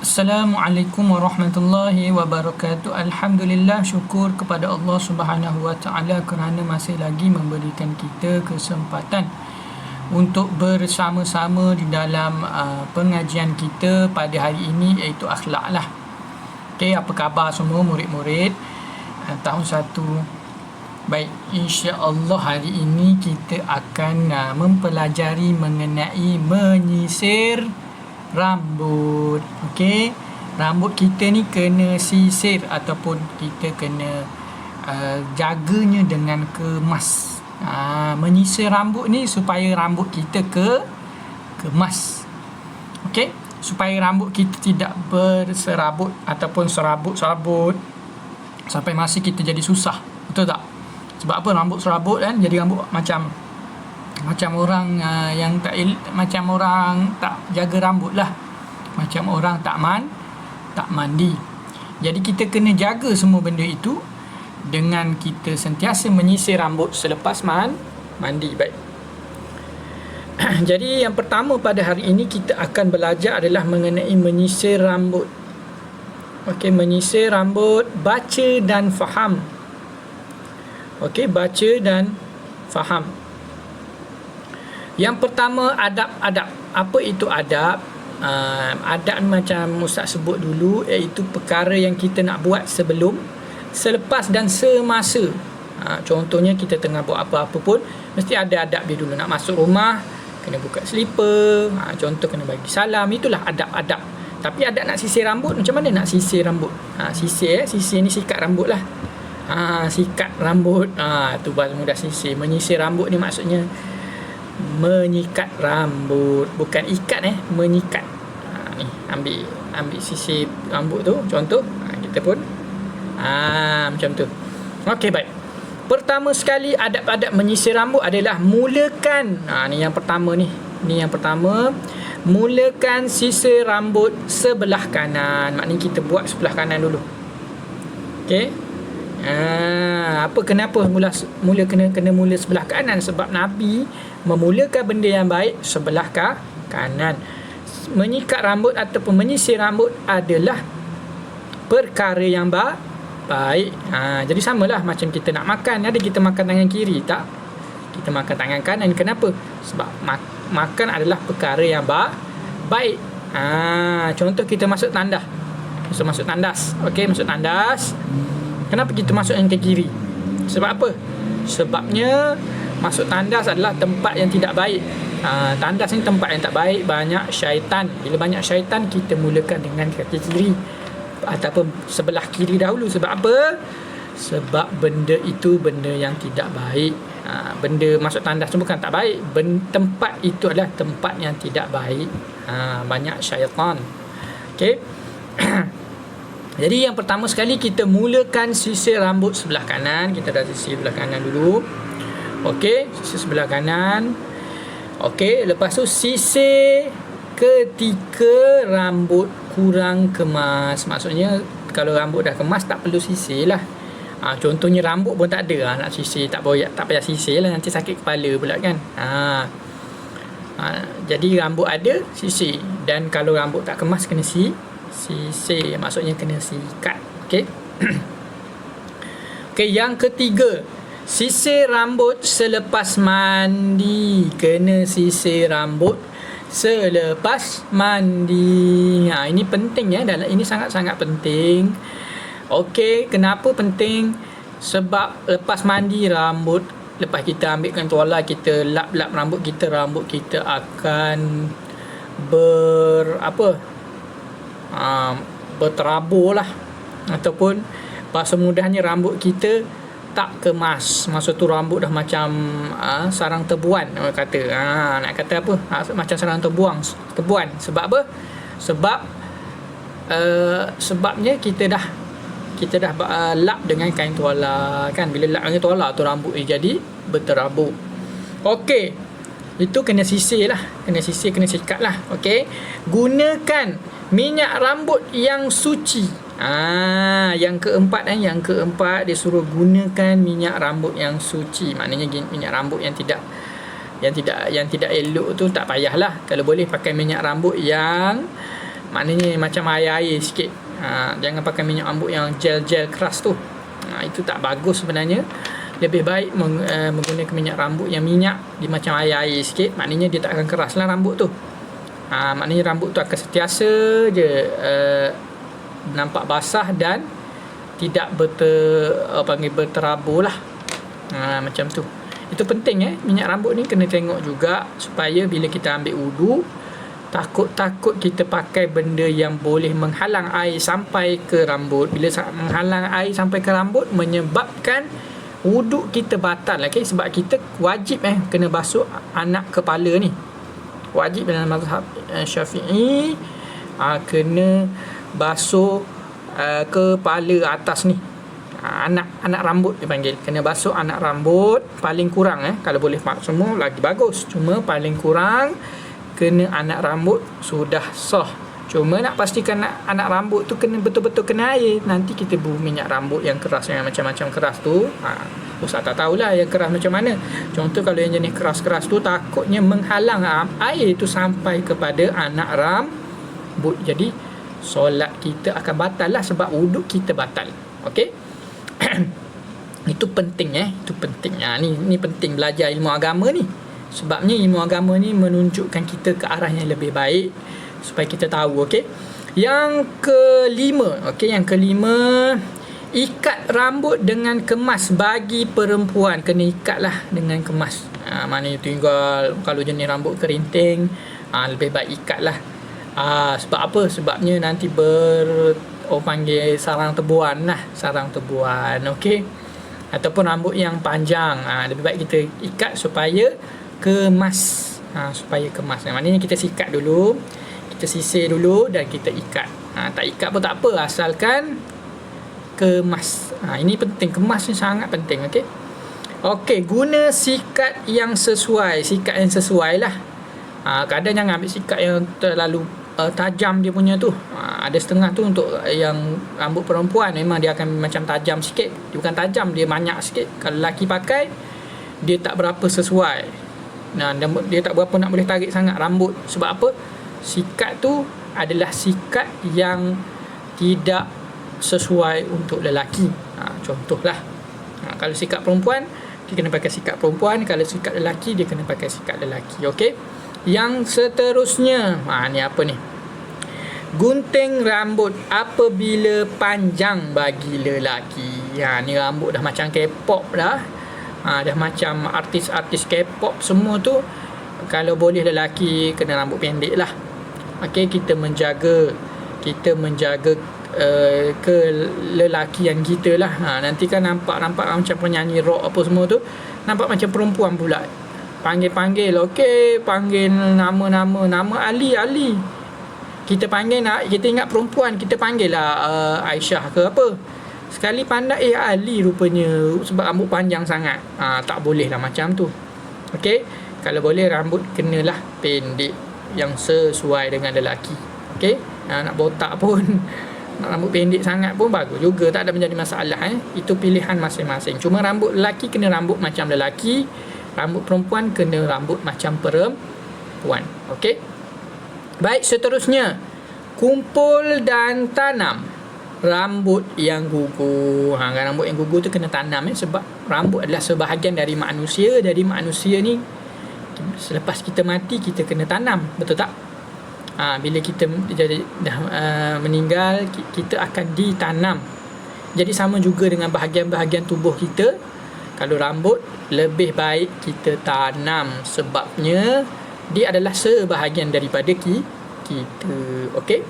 Assalamualaikum warahmatullahi wabarakatuh. Alhamdulillah, syukur kepada Allah Subhanahu wa taala kerana masih lagi memberikan kita kesempatan untuk bersama-sama di dalam pengajian kita pada hari ini, iaitu akhlak lah. Okey, apa khabar semua murid-murid tahun 1? Baik, insya-Allah hari ini kita akan mempelajari mengenai menyisir rambut. Okey, rambut kita ni kena sisir ataupun kita kena jaganya dengan kemas. Menyisir rambut ni supaya rambut kita kemas. Okey, supaya rambut kita tidak berserabut ataupun serabut-serabut sampai masa kita jadi susah. Betul tak? Sebab apa rambut serabut kan? Jadi rambut macam orang macam orang tak jaga rambut lah, macam orang tak mandi. Jadi kita kena jaga semua benda itu dengan kita sentiasa menyisir rambut selepas mandi. Baik. Jadi yang pertama pada hari ini kita akan belajar adalah mengenai menyisir rambut. Okey, menyisir rambut, baca dan faham. Okey, baca dan faham. Yang pertama, adab-adab. Apa itu adab? Adab macam Ustaz sebut dulu, iaitu perkara yang kita nak buat sebelum, selepas dan semasa. Contohnya kita tengah buat apa-apa pun mesti ada adab dia dulu. Nak masuk rumah kena buka slipper, contoh kena bagi salam. Itulah adab-adab. Tapi adab nak sisir rambut, macam mana nak sisir rambut? Sisir ni sikat rambut lah. Sikat rambut, tu bahasa mudah sisir. Menyisir rambut ni maksudnya menyikat rambut, bukan ikat, menyikat. Ni ambil sisir rambut tu, contoh kita pun macam tu. Okey, baik. Pertama sekali adab-adab menyisir rambut adalah mulakan, ni yang pertama ni yang pertama, mulakan sisir rambut sebelah kanan. Maknanya kita buat sebelah kanan dulu. Okey. Kenapa mula kena mula sebelah kanan? Sebab Nabi memulakan benda yang baik sebelah kanan. Menyikat rambut ataupun menyisir rambut adalah perkara yang baik. Jadi samalah macam kita nak makan. Ada kita makan tangan kiri tak? Kita makan tangan kanan. Kenapa? Sebab makan adalah perkara yang baik. Contoh kita masuk tandas. Okey, masuk tandas. Kenapa kita masuk yang ke kiri? Sebab apa? Sebabnya masuk tandas adalah tempat yang tidak baik. Tandas ni tempat yang tak baik, banyak syaitan. Bila banyak syaitan, kita mulakan dengan kaki kiri ataupun sebelah kiri dahulu. Sebab apa? Sebab benda itu benda yang tidak baik. Benda masuk tandas tu bukan tak baik, tempat itu adalah tempat yang tidak baik. Banyak syaitan. Okey. Jadi yang pertama sekali kita mulakan sisir rambut sebelah kanan. Kita dah sisir sebelah kanan dulu. Okey, sisir sebelah kanan. Okey, lepas tu sisir ketika rambut kurang kemas. Maksudnya kalau rambut dah kemas tak perlu sisir lah. Contohnya rambut pun tak ada, nak sisir tak payah sisir lah, nanti sakit kepala pula kan. Jadi rambut ada, sisir. Dan kalau rambut tak kemas kena sisir, maksudnya kena sikat. Okey. Okey, yang ketiga, sisir rambut selepas mandi. Kena sisir rambut selepas mandi. Ini penting ya, ini sangat-sangat penting. Okey, kenapa penting? Sebab lepas mandi rambut, lepas kita ambilkan tuala, kita lap-lap rambut kita akan berterabur lah, ataupun bahasa mudahnya rambut kita tak kemas. Masa tu rambut dah macam sarang tebuan, orang kata. Nak kata apa? Macam sarang tebuan. Sebab apa? Sebabnya kita dah lap dengan kain tuala kan. Bila lap dengan tuala tu rambut jadi berterabur. Okey, itu kena sisir lah, kena sikat lah. Okey, gunakan minyak rambut yang suci. Yang keempat dia suruh gunakan minyak rambut yang suci. Maknanya minyak rambut yang tidak elok tu tak payahlah. Kalau boleh pakai minyak rambut yang maknanya macam air-air sikit. Jangan pakai minyak rambut yang gel-gel keras tu. Itu tak bagus sebenarnya. Lebih baik menggunakan minyak rambut yang minyak dia macam air-air sikit, maknanya dia tak akan keras lah rambut tu. Maknanya rambut tu akan sentiasa je nampak basah dan tidak berterabur lah. Macam tu. Itu penting minyak rambut ni kena tengok juga, supaya bila kita ambil wudu, takut kita pakai benda yang boleh menghalang air sampai ke rambut. Bila menghalang air sampai ke rambut, menyebabkan wudu kita batal. Sebab kita wajib kena basuh anak kepala ni. Wajib dalam mazhab Syafi'i, kena basuh kepala atas ni, anak rambut dipanggil. Kena basuh anak rambut paling kurang, kalau boleh semua lagi bagus, cuma paling kurang kena anak rambut sudah sah. Cuma nak pastikan anak rambut tu kena betul-betul kena air. Nanti kita bubuh minyak rambut yang keras, yang macam-macam keras tu, Ustaz tak tahulah yang keras macam mana. Contoh kalau yang jenis keras-keras tu, takutnya menghalang air tu sampai kepada anak rambut. Jadi solat kita akan batal lah, sebab wuduk kita batal. Okey. Itu penting itu penting. Ni penting belajar ilmu agama ni. Sebabnya ilmu agama ni menunjukkan kita ke arah yang lebih baik, supaya kita tahu. Okey. Yang kelima, ikat rambut dengan kemas bagi perempuan. Kena ikatlah dengan kemas. Maknanya tinggal kalau jenis rambut kerinting, lebih baik ikatlah. Sebab apa? Sebabnya nanti orang panggil sarang tebuan lah. Sarang tebuan. Okey. Ataupun rambut yang panjang, lebih baik kita ikat supaya kemas. Supaya kemas. Maknanya kita sikat dulu, kita sisir dulu dan kita ikat. Tak ikat pun tak apa, asalkan kemas. Ini penting, kemas ni sangat penting. Okey, guna sikat yang sesuai. Sikat yang sesuai lah. Kadang jangan ambil sikat yang terlalu tajam dia punya tu. Ada setengah tu untuk yang rambut perempuan, memang dia akan macam tajam sikit. Dia bukan tajam, dia banyak sikit. Kalau lelaki pakai, dia tak berapa sesuai. Dia tak berapa nak boleh tarik sangat rambut. Sebab apa? Sikat tu adalah sikat yang tidak sesuai untuk lelaki. Contohlah, kalau sikat perempuan, dia kena pakai sikat perempuan. Kalau sikat lelaki, dia kena pakai sikat lelaki. Okey. Yang seterusnya, ni apa ni? Gunting rambut apabila panjang bagi lelaki. Ni rambut dah macam K-pop dah. Dah macam artis-artis K-pop semua tu. Kalau boleh lelaki kena rambut pendek lah. Okey, kita menjaga kelelakian kita lah. Nanti kan nampak macam penyanyi rock apa semua tu, nampak macam perempuan pula. Panggil-panggil, okey, panggil nama Ali. Kita panggil, kita ingat perempuan, kita panggil lah Aisyah ke apa. Sekali pandai Ali rupanya, sebab rambut panjang sangat. Tak boleh lah macam tu. Okey, kalau boleh rambut kenalah pendek yang sesuai dengan lelaki. Okey, nak botak pun, nak rambut pendek sangat pun bagus juga, tak ada menjadi masalah. Itu pilihan masing-masing. Cuma rambut lelaki kena rambut macam lelaki, rambut perempuan kena rambut macam perempuan. Okey. Baik, seterusnya, kumpul dan tanam rambut yang gugur. Rambut yang gugur tu kena tanam, sebab rambut adalah sebahagian dari manusia. Dari manusia ni, selepas kita mati, kita kena tanam. Betul tak? Bila kita dah meninggal, kita akan ditanam. Jadi sama juga dengan bahagian-bahagian tubuh kita. Kalau rambut, lebih baik kita tanam, sebabnya dia adalah sebahagian daripada kita. Okey.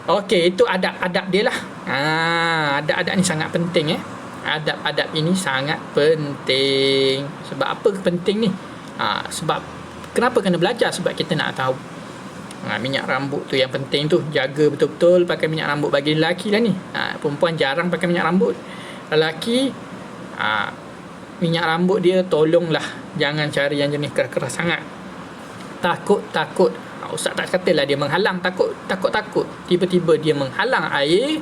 Okey, itu adab-adab dia lah. Adab-adab ni sangat penting. Adab-adab ini sangat penting. Sebab apa penting ni? Sebab kenapa kena belajar? Sebab kita nak tahu. Minyak rambut tu yang penting tu. Jaga betul-betul pakai minyak rambut bagi lelaki lah ni. Perempuan jarang pakai minyak rambut. Lelaki, minyak rambut dia tolonglah, jangan cari yang jenis keras-keras sangat. Takut Ustaz tak katalah dia menghalang, takut tiba-tiba dia menghalang air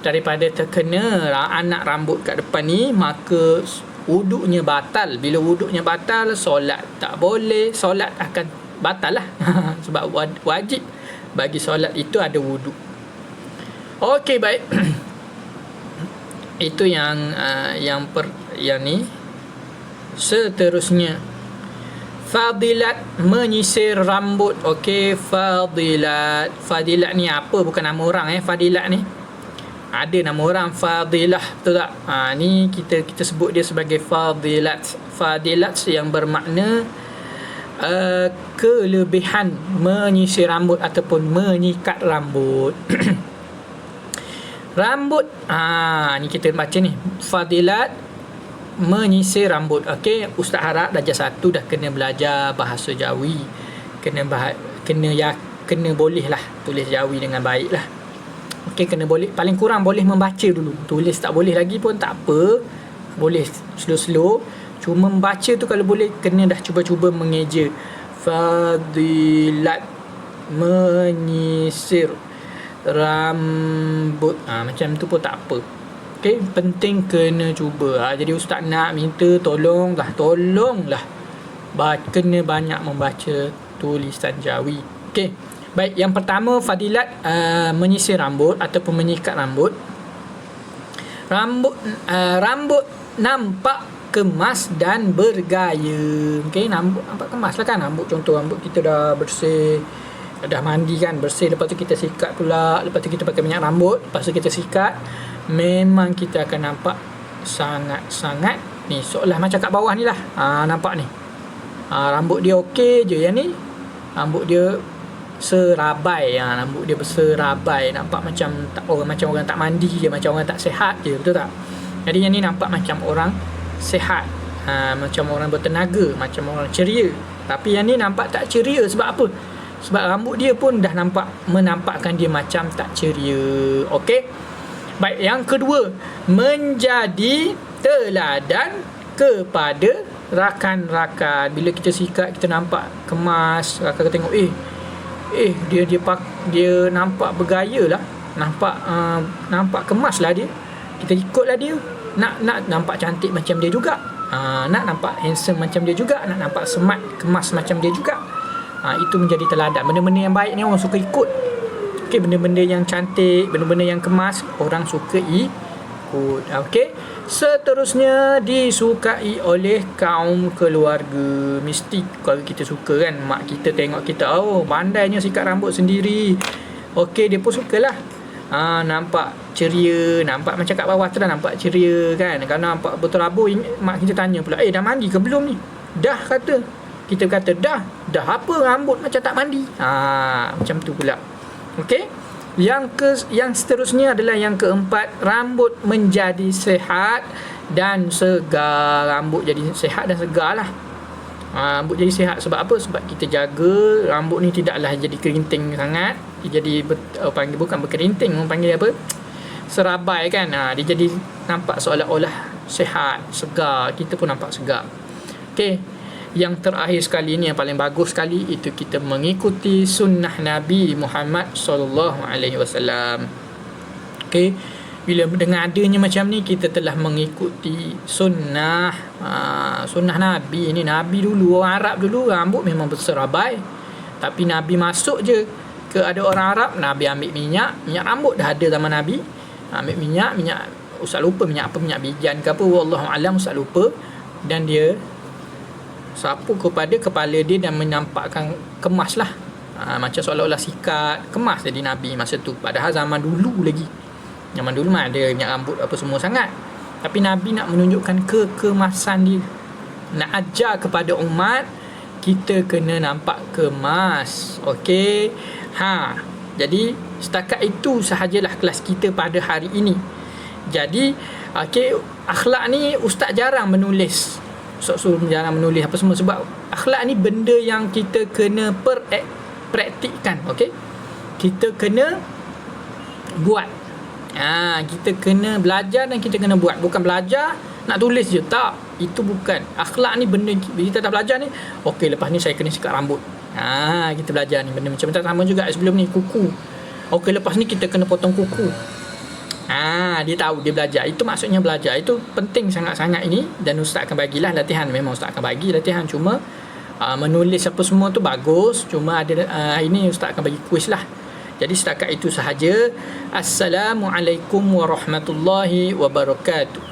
daripada terkena anak rambut kat depan ni, maka wuduknya batal. Bila wuduknya batal, solat tak boleh, solat akan batal lah. Sebab wajib bagi solat itu ada wuduk. Okey, baik. Itu yang ni. Seterusnya, fadilat menyisir rambut. Okey, fadilat ni apa? Bukan nama orang fadilat ni. Ada nama orang Fadilah, betul tak? Ni kita sebut dia sebagai fadilat. Fadilat yang bermakna kelebihan menyisir rambut ataupun menyikat rambut. Rambut, ni kita baca ni, fadilat menyisir rambut. Okey, Ustaz harap darjah 1 dah kena belajar bahasa Jawi. Kena boleh lah tulis Jawi dengan baik lah. Okey, kena boleh, paling kurang boleh membaca dulu. Tulis tak boleh lagi pun tak apa, boleh slow-slow. Cuma membaca tu kalau boleh kena dah cuba-cuba mengeja. Fadilat menyisir rambut, macam tu pun tak apa. Okey, penting kena cuba. Jadi ustaz nak minta tolonglah kena banyak membaca tulisan Jawi. Okey, baik, yang pertama fadilat menyisir rambut ataupun menyikat rambut. Rambut nampak kemas dan bergaya. Okey, nampak kemas lah kan. Contoh rambut kita dah bersih, dah mandi kan, bersih, lepas tu kita sikat pula, lepas tu kita pakai minyak rambut, lepas tu kita sikat, memang kita akan nampak sangat-sangat ni, seolah macam kat bawah ni lah. Nampak ni, rambut dia okey je. Yang ni rambut dia serabai, rambut dia berserabai, nampak macam orang tak mandi je, macam orang tak sihat je, betul tak? Jadi yang ni nampak macam orang sihat, macam orang bertenaga, macam orang ceria. Tapi yang ni nampak tak ceria. Sebab apa? Sebab rambut dia pun dah menampakkan dia macam tak ceria. Okey, baik, yang kedua, menjadi teladan kepada rakan-rakan. Bila kita sikat, kita nampak kemas, rakan tengok, dia nampak bergaya lah, nampak kemas lah dia, kita ikutlah dia, nak nampak cantik macam dia juga, nak nampak handsome macam dia juga, nak nampak smart, kemas macam dia juga. Itu menjadi teladan. Benda-benda yang baik ni orang suka ikut. Okey, benda-benda yang cantik, benda-benda yang kemas, orang suka ikut. Okey, seterusnya disukai oleh kaum keluarga. Mesti kalau kita suka kan, mak kita tengok kita, pandainya sikat rambut sendiri. Okey, dia pun sukalah. Nampak ceria, nampak macam kat bawah tu dah nampak ceria kan. Kalau nampak berterabur, mak kita tanya pula, dah mandi ke belum ni? Dah, kata. Kita kata dah apa rambut macam tak mandi. Macam tu pula. Okey, yang seterusnya adalah yang keempat, rambut menjadi sehat dan segar. Rambut jadi sehat dan segar lah. Rambut jadi sehat sebab apa? Sebab kita jaga rambut ni tidaklah jadi kerinting sangat. Dia jadi panggil bukan berkerinting, orang panggil apa? Serabai kan. Dia jadi nampak seolah-olah sehat, segar. Kita pun nampak segar. Okey, yang terakhir sekali ni, yang paling bagus sekali, itu kita mengikuti sunnah Nabi Muhammad SAW. Okey, bila dengan adanya macam ni, kita telah mengikuti sunnah Nabi. Ini Nabi dulu, orang Arab dulu rambut memang berserabai, tapi Nabi masuk je ke ada orang Arab, Nabi ambil minyak rambut dah ada zaman Nabi. Ambil minyak ustaz lupa minyak apa, minyak bijan ke apa, wallahualam, ustaz lupa, dan dia sapu kepada kepala dia dan menampakkan kemas lah, macam seolah-olah sikat, kemas jadi Nabi masa tu. Padahal zaman dulu mah ada minyak rambut apa semua sangat, tapi Nabi nak menunjukkan kekemasan dia, nak ajar kepada umat kita kena nampak kemas. Okey, jadi setakat itu sahajalah kelas kita pada hari ini. Jadi okey, akhlak ni ustaz jarang menulis, jarang menulis apa semua, sebab akhlak ni benda yang kita kena praktikkan. Okey, kita kena buat. Kita kena belajar dan kita kena buat. Bukan belajar nak tulis je, tak. Itu bukan. Akhlak ni benda kita dah belajar ni, okey, lepas ni saya kena sikat rambut. Kita belajar ni benda macam sama juga sebelum ni, kuku. Okey, lepas ni kita kena potong kuku. Dia tahu, dia belajar. Itu maksudnya belajar. Itu penting sangat-sangat ini. Dan ustaz akan bagilah latihan. Memang ustaz akan bagi latihan. Cuma menulis apa semua tu bagus. Cuma ada ini ustaz akan bagi kuis lah. Jadi setakat itu sahaja. Assalamualaikum warahmatullahi wabarakatuh.